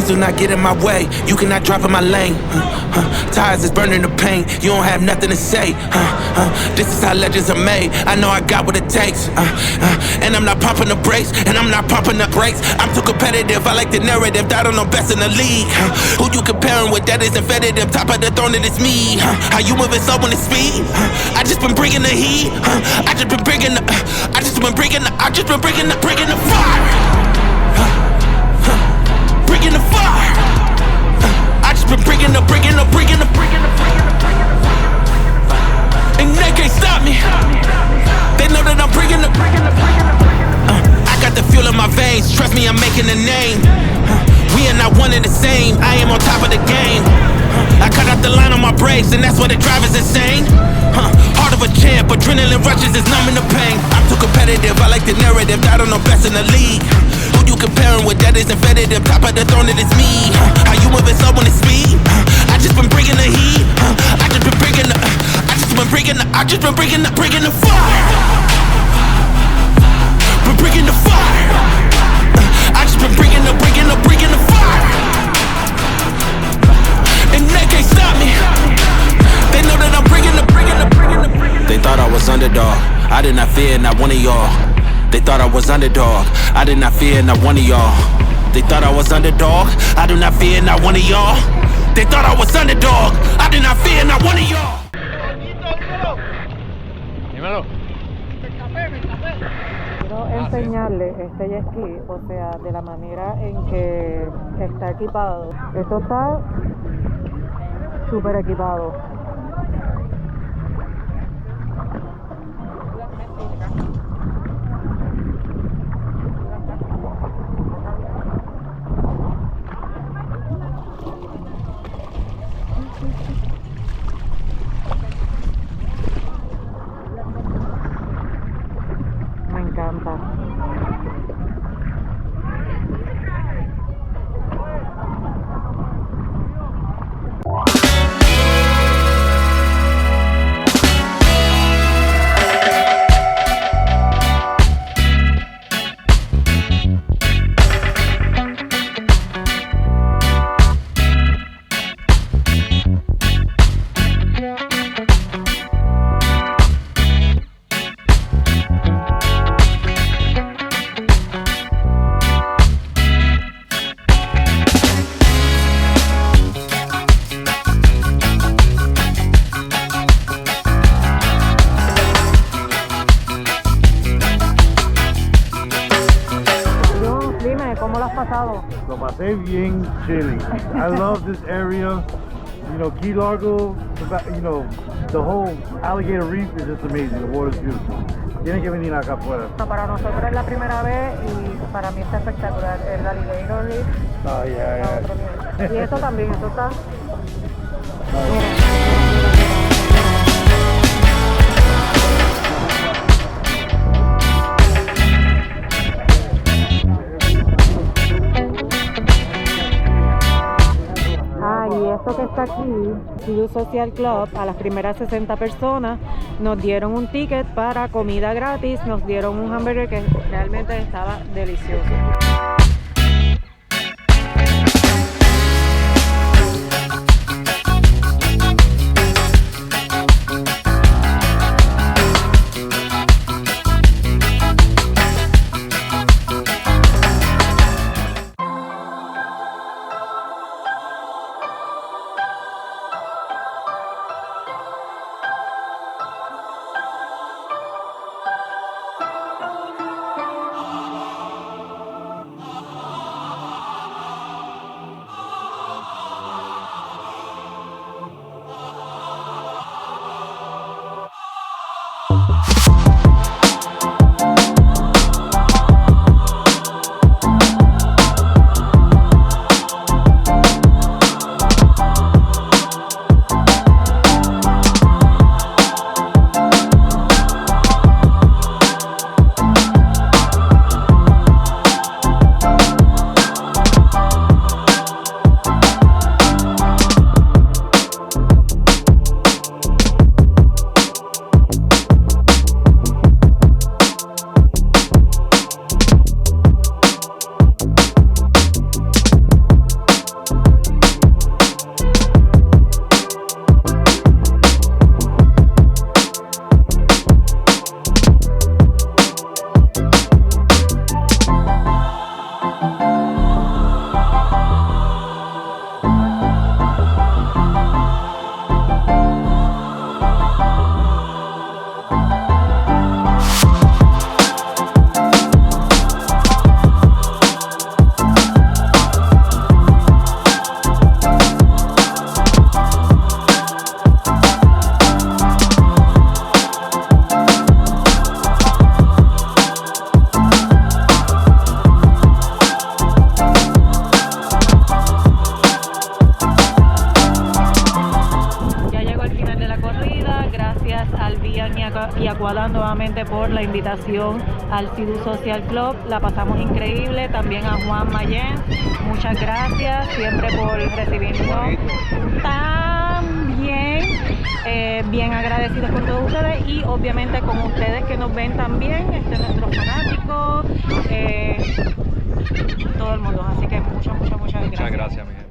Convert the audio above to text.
Friends do not get in my way. You cannot drop in my lane. Tires is burning the pain. You don't have nothing to say. This is how legends are made. I know I got what it takes. And I'm not pumping the brakes, and I'm not pumping the brakes. I'm too competitive. I like the narrative. I don't know best in the league. Who you comparing with? That isn't fetid. Top of the throne, it is me. How you moving slow when it's speed? I just been bringing the heat. I just been bringing the fire. Bringing the fire. I just been bringing the. And they can't stop me. They know that I'm bringing the. I got the fuel in my veins. Trust me, I'm making a name. We are not one and the same. I am on top of the game. I cut out the line on my brakes, and that's why the drive is insane. Heart of a champ, adrenaline rushes is numbing the pain. I'm too competitive, I like the narrative. I don't know best in the league. Who you comparing with? That isn't fetid. Top of the throne, it is me. How you moving slow when it's speed? I just been bringing the heat. I just been bringing the fire. Been bringing the fire. I just been bringing the fire. And they can't stop me. They know that I'm bringing the. They thought I was underdog. I did not fear not one of y'all. They thought I was underdog. I did not fear not one of y'all. They thought I was underdog. I do not fear not one of y'all. They thought I was underdog. I did not fear not one of y'all. Dímelo. Quiero enseñarle este jet ski, o sea, de la manera en que está equipado. Esto está súper equipado. Me encanta. ¿Cómo lo has pasado? Lo pasé bien chilling. I love this area. You know, Key Largo, you know, the whole Alligator reef is just amazing. The water is beautiful. Tienen que venir acá afuera. Para nosotros es la primera vez y para mí está espectacular. El Alligator reef. Oh, yeah, yeah. Y esto también, esto está. Esto que está aquí, Seadoo Social Club, a las primeras 60 personas nos dieron un ticket para comida gratis, nos dieron un hamburger que realmente estaba delicioso. y Aquada nuevamente por la invitación al Seadoo Social Club. La pasamos increíble. También a Juan Mayén, muchas gracias siempre por recibirnos tan bien. Bien agradecidos con todos ustedes y obviamente con ustedes que nos ven también, nuestros fanáticos, todo el mundo. Así que muchas gracias. Muchas gracias, mi gente.